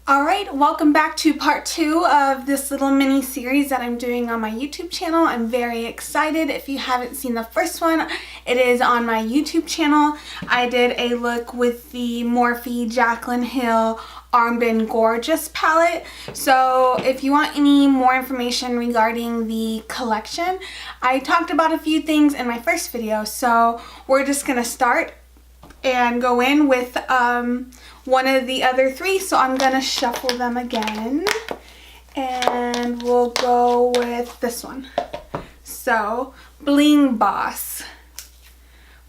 Alright, welcome back to part 2 of this little mini series that I'm doing on my YouTube channel. I'm very excited. If you haven't seen the first one, it is on my YouTube channel. I did a look with the Morphe Jaclyn Hill Armband Gorgeous palette. So if you want any more information regarding the collection, I talked about a few things in my first video. So we're just going to start and go in with one of the other three. So I'm gonna shuffle them again and we'll go with this one. So Bling Boss,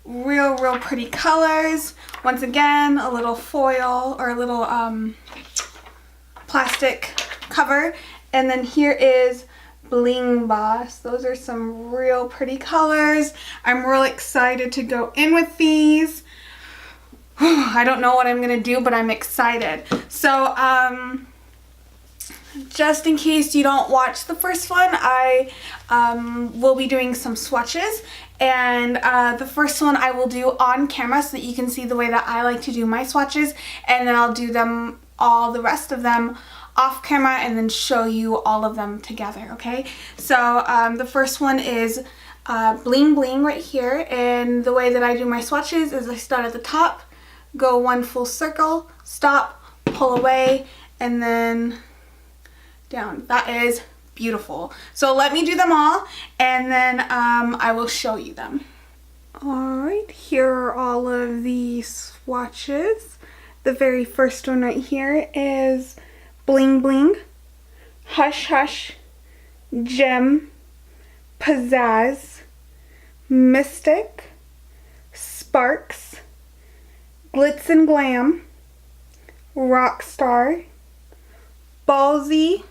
real pretty colors. Once again, a little foil or a little plastic cover, and then here is Bling Boss. Those are some real pretty colors. I'm real excited to go in with these. I don't know what I'm gonna do, but I'm excited. So just in case you don't watch the first one, I will be doing some swatches, and the first one I will do on camera so that you can see the way that I like to do my swatches, and then I'll do them all the rest of them off camera and then show you all of them together, okay? So the first one is Bling Bling right here, and the way that I do my swatches is I start at the top, go one full circle, stop, pull away, and then down. That is beautiful. So let me do them all, and then I will show you them. Alright, here are all of the swatches. The very first one right here is Bling Bling, Hush Hush, Gem, Pizzazz, Mystic, Sparks, Glitz and Glam, Rockstar, Ballsy,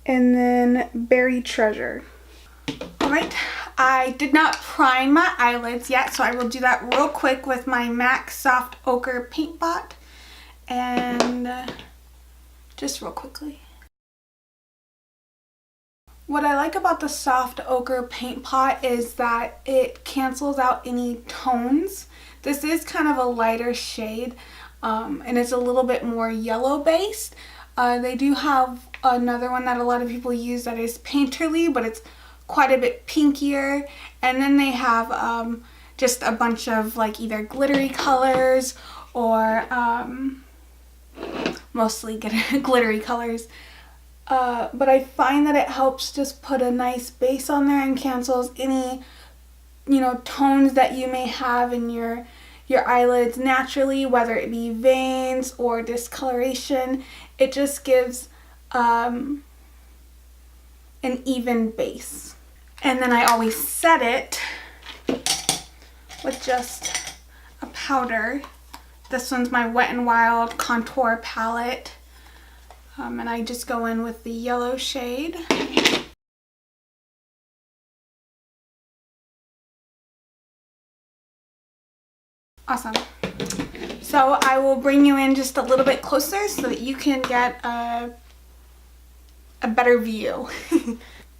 and then Berry Treasure. Alright, I did not prime my eyelids yet, so I will do that real quick with my MAC Soft Ochre Paint Pot, and just real quickly. What I like about the Soft Ochre Paint Pot is that it cancels out any tones. This is kind of a lighter shade, and it's a little bit more yellow based. They do have another one that a lot of people use that is Painterly, but it's quite a bit pinkier. And then they have just a bunch of like either glittery colors or mostly glittery colors. But I find that it helps just put a nice base on there and cancels any, tones that you may have in your eyelids naturally, whether it be veins or discoloration. It just gives an even base. And then I always set it with just a powder. This one's my Wet n Wild Contour Palette. And I just go in with the yellow shade. Awesome. So I will bring you in just a little bit closer so that you can get a better view.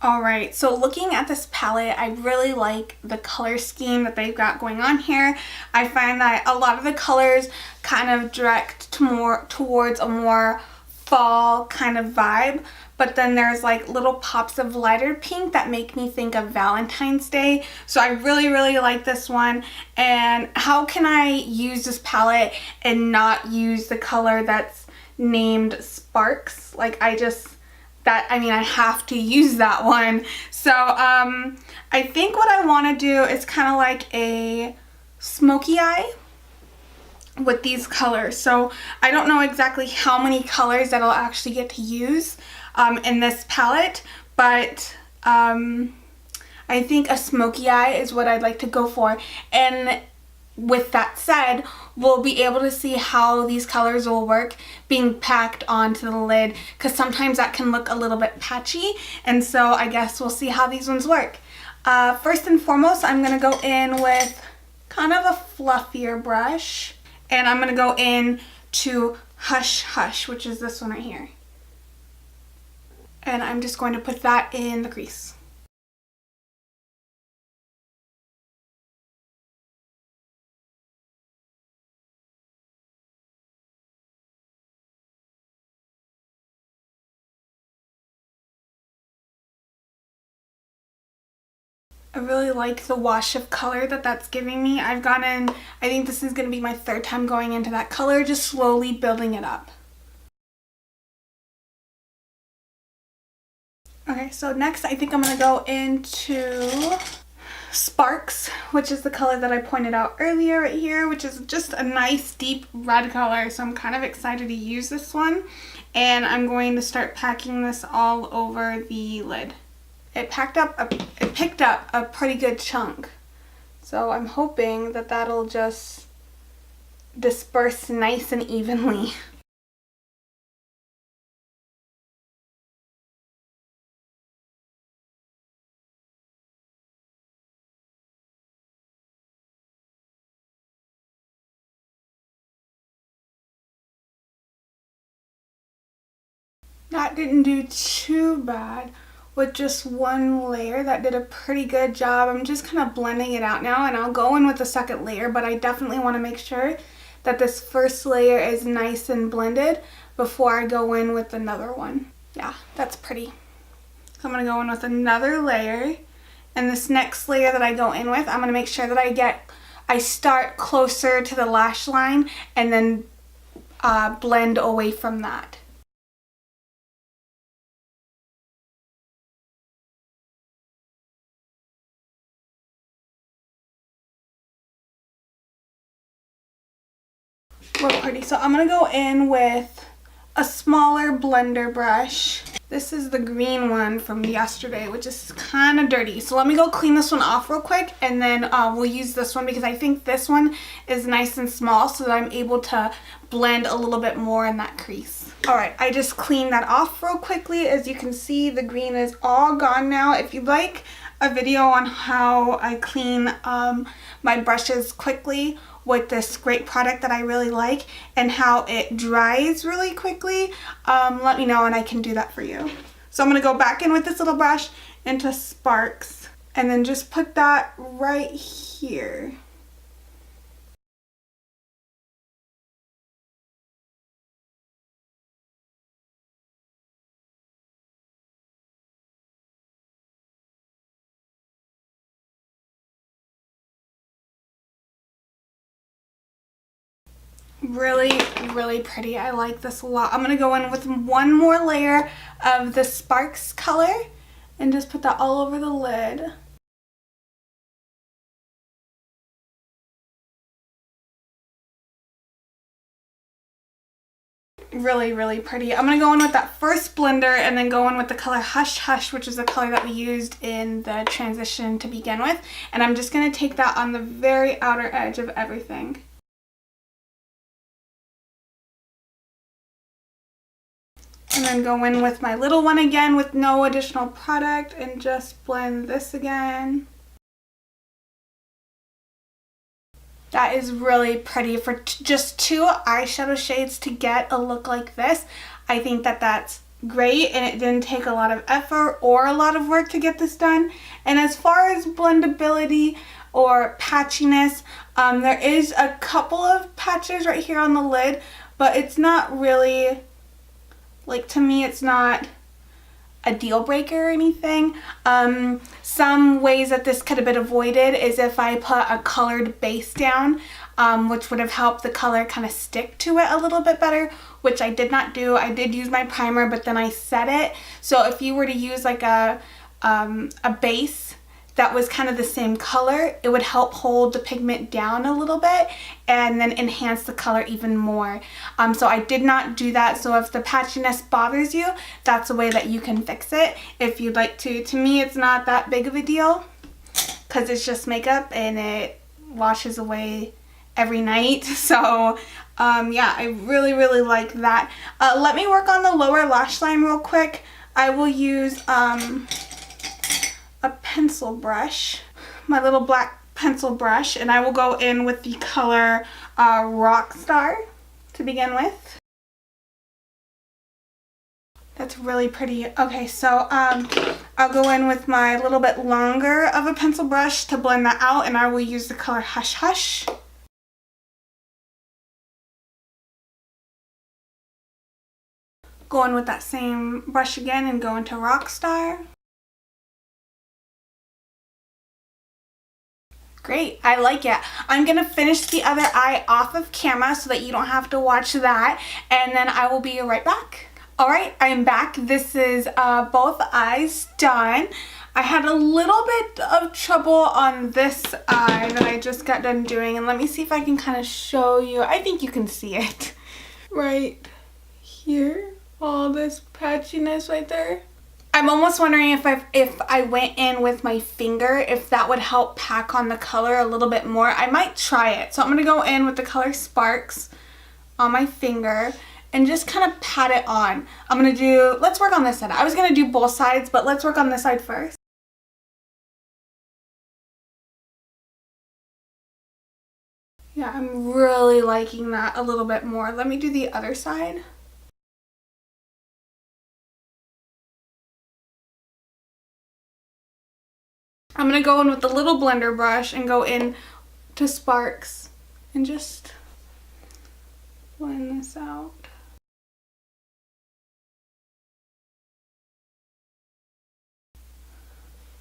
Alright, so looking at this palette, I really like the color scheme that they've got going on here. I find that a lot of the colors kind of direct towards a more fall kind of vibe, but then there's like little pops of lighter pink that make me think of Valentine's Day. So I really like this one. And how can I use this palette and not use the color that's named Sparks? Like I have to use that one. So I think what I want to do is kind of like a smoky eye with these colors. So I don't know exactly how many colors that I'll actually get to use in this palette, but I think a smoky eye is what I'd like to go for. And with that said, we'll be able to see how these colors will work being packed onto the lid, because sometimes that can look a little bit patchy, and so I guess we'll see how these ones work. First and foremost, I'm going to go in with kind of a fluffier brush, and I'm going to go in to Hush Hush, which is this one right here. And I'm just going to put that in the crease. I really like the wash of color that that's giving me. I've gone in, I think this is going to be my third time going into that color, just slowly building it up. Okay, so next I think I'm going to go into Sparks, which is the color that I pointed out earlier right here, which is just a nice deep red color. So I'm kind of excited to use this one. And I'm going to start packing this all over the lid. It picked up a pretty good chunk. So I'm hoping that that'll just disperse nice and evenly. That didn't do too bad with just one layer. That did a pretty good job. I'm just kind of blending it out now, and I'll go in with the second layer, but I definitely want to make sure that this first layer is nice and blended before I go in with another one. Yeah, that's pretty. So I'm going to go in with another layer, and this next layer that I go in with, I'm going to make sure that I start closer to the lash line and then blend away from that. Real pretty. So I'm going to go in with a smaller blender brush. This is the green one from yesterday, which is kind of dirty. So let me go clean this one off real quick, and then we'll use this one because I think this one is nice and small so that I'm able to blend a little bit more in that crease. Alright, I just cleaned that off real quickly. As you can see, the green is all gone now. If you'd like a video on how I clean my brushes quickly with this great product that I really like and how it dries really quickly, let me know and I can do that for you. So I'm going to go back in with this little brush into Sparks and then just put that right here. Really, really pretty. I like this a lot. I'm going to go in with one more layer of the Sparks color and just put that all over the lid. Really, really pretty. I'm going to go in with that first blender and then go in with the color Hush Hush, which is the color that we used in the transition to begin with. And I'm just going to take that on the very outer edge of everything. And then go in with my little one again with no additional product and just blend this again. That is really pretty for just two eyeshadow shades to get a look like this. I think that that's great, and it didn't take a lot of effort or a lot of work to get this done. And as far as blendability or patchiness, there is a couple of patches right here on the lid, but it's not really, like, to me it's not a deal breaker or anything. Some ways that this could have been avoided is if I put a colored base down, which would have helped the color kind of stick to it a little bit better, which I did not do. I did use my primer, but then I set it. So if you were to use like a base that was kind of the same color, it would help hold the pigment down a little bit and then enhance the color even more. So I did not do that. So if the patchiness bothers you, that's a way that you can fix it if you'd like to. To me, it's not that big of a deal because it's just makeup and it washes away every night. So yeah, I really, really like that. Let me work on the lower lash line real quick. I will use a pencil brush, my little black pencil brush, and I will go in with the color Rockstar to begin with. That's really pretty. Okay, so I'll go in with my little bit longer of a pencil brush to blend that out, and I will use the color Hush Hush. Go in with that same brush again and go into Rockstar. Great, I like it. I'm gonna finish the other eye off of camera so that you don't have to watch that, and then I will be right back. All right, I'm back. This is both eyes done. I had a little bit of trouble on this eye that I just got done doing, and let me see if I can kind of show you. I think you can see it right here, all this patchiness right there. I'm almost wondering if I went in with my finger, if that would help pack on the color a little bit more. I might try it. So I'm gonna go in with the color Sparks on my finger and just kind of pat it on. Let's work on this side. I was gonna do both sides, but let's work on this side first. Yeah, I'm really liking that a little bit more. Let me do the other side. I'm going to go in with the little blender brush and go in to Sparks and just blend this out.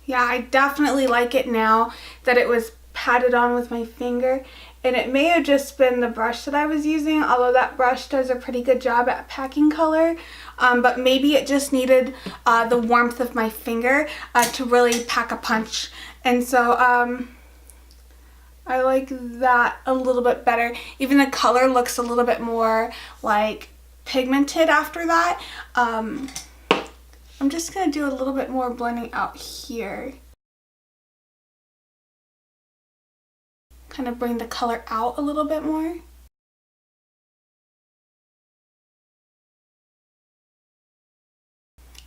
Yeah, I definitely like it now that it was patted on with my finger, and it may have just been the brush that I was using, although that brush does a pretty good job at packing color, but maybe it just needed the warmth of my finger to really pack a punch. And so I like that a little bit better. Even the color looks a little bit more like pigmented after that. I'm just going to do a little bit more blending out here. Kind of bring the color out a little bit more.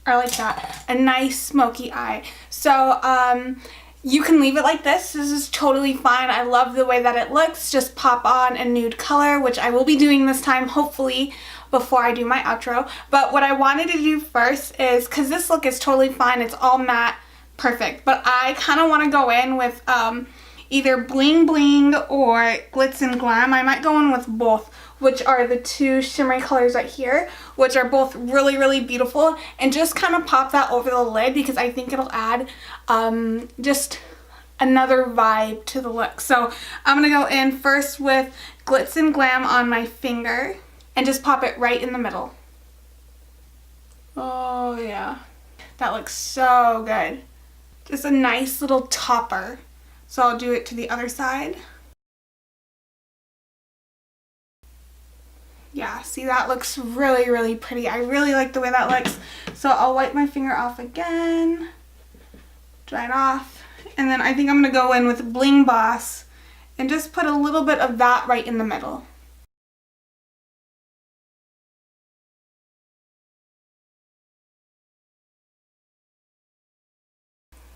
I like that. A nice smoky eye. So you can leave it like this. This is totally fine. I love the way that it looks. Just pop on a nude color, which I will be doing this time, hopefully, before I do my outro. But what I wanted to do first is, because this look is totally fine, it's all matte, perfect. But I kind of want to go in with either Bling Bling or Glitz and Glam. I might go in with both, which are the two shimmery colors right here, which are both really, really beautiful, and just kind of pop that over the lid because I think it'll add just another vibe to the look. So I'm going to go in first with Glitz and Glam on my finger and just pop it right in the middle. Oh yeah, that looks so good. Just a nice little topper. So I'll do it to the other side. Yeah, see, that looks really, really pretty. I really like the way that looks. So I'll wipe my finger off again, dry it off, and then I think I'm going to go in with Bling Boss and just put a little bit of that right in the middle.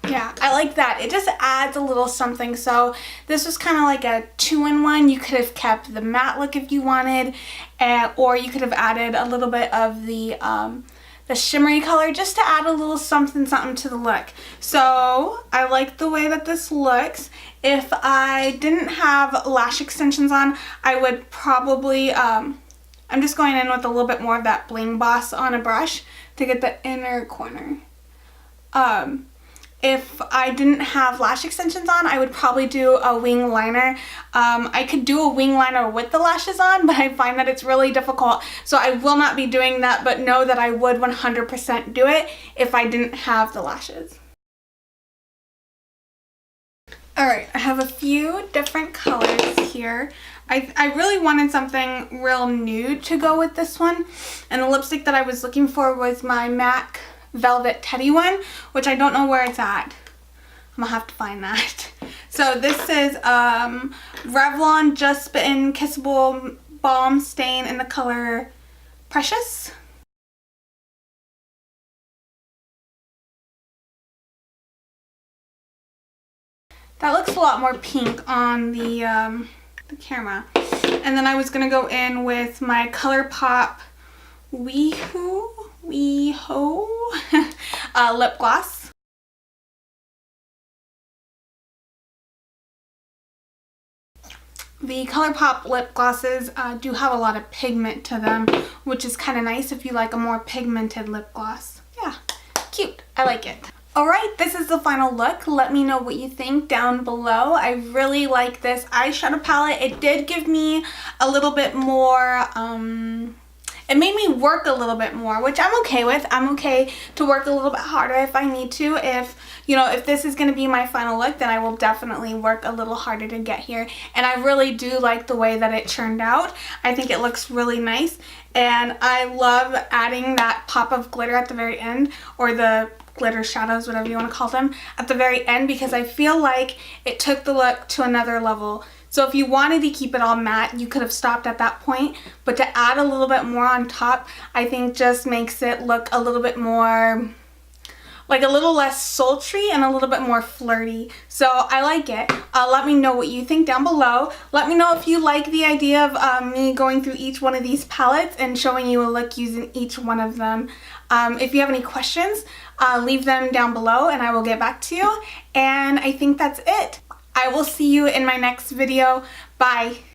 Yeah, I like that. It just adds a little something. So this was kind of like a 2-in-1. You could have kept the matte look if you wanted, or you could have added a little bit of the shimmery color just to add a little something to the look. So I like the way that this looks. If I didn't have lash extensions on, I would probably, I'm just going in with a little bit more of that Bling Boss on a brush to get the inner corner. If I didn't have lash extensions on, I would probably do a wing liner. I could do a wing liner with the lashes on, but I find that it's really difficult. So I will not be doing that, but know that I would 100% do it if I didn't have the lashes. Alright, I have a few different colors here. I really wanted something real nude to go with this one. And the lipstick that I was looking for was my MAC Velvet Teddy one, which I don't know where it's at. I'm gonna have to find that. So this is Revlon Just Spittin' Kissable Balm Stain in the color Precious. That looks a lot more pink on the camera. And then I was gonna go in with my ColourPop WeHo lip gloss. The ColourPop lip glosses do have a lot of pigment to them, which is kind of nice if you like a more pigmented lip gloss. Yeah, cute. I like it. Alright, this is the final look. Let me know what you think down below. I really like this eyeshadow palette. It did give me a little bit more, it made me work a little bit more, which I'm okay with. I'm okay to work a little bit harder if I need to. If, you know, if this is going to be my final look, then I will definitely work a little harder to get here. And I really do like the way that it turned out. I think it looks really nice. And I love adding that pop of glitter at the very end, or the glitter shadows, whatever you want to call them, at the very end, because I feel like it took the look to another level. So if you wanted to keep it all matte, you could have stopped at that point, but to add a little bit more on top, I think just makes it look a little bit more, like a little less sultry and a little bit more flirty. So I like it. Let me know what you think down below. Let me know if you like the idea of me going through each one of these palettes and showing you a look using each one of them. If you have any questions, leave them down below and I will get back to you. And I think that's it. I will see you in my next video. Bye.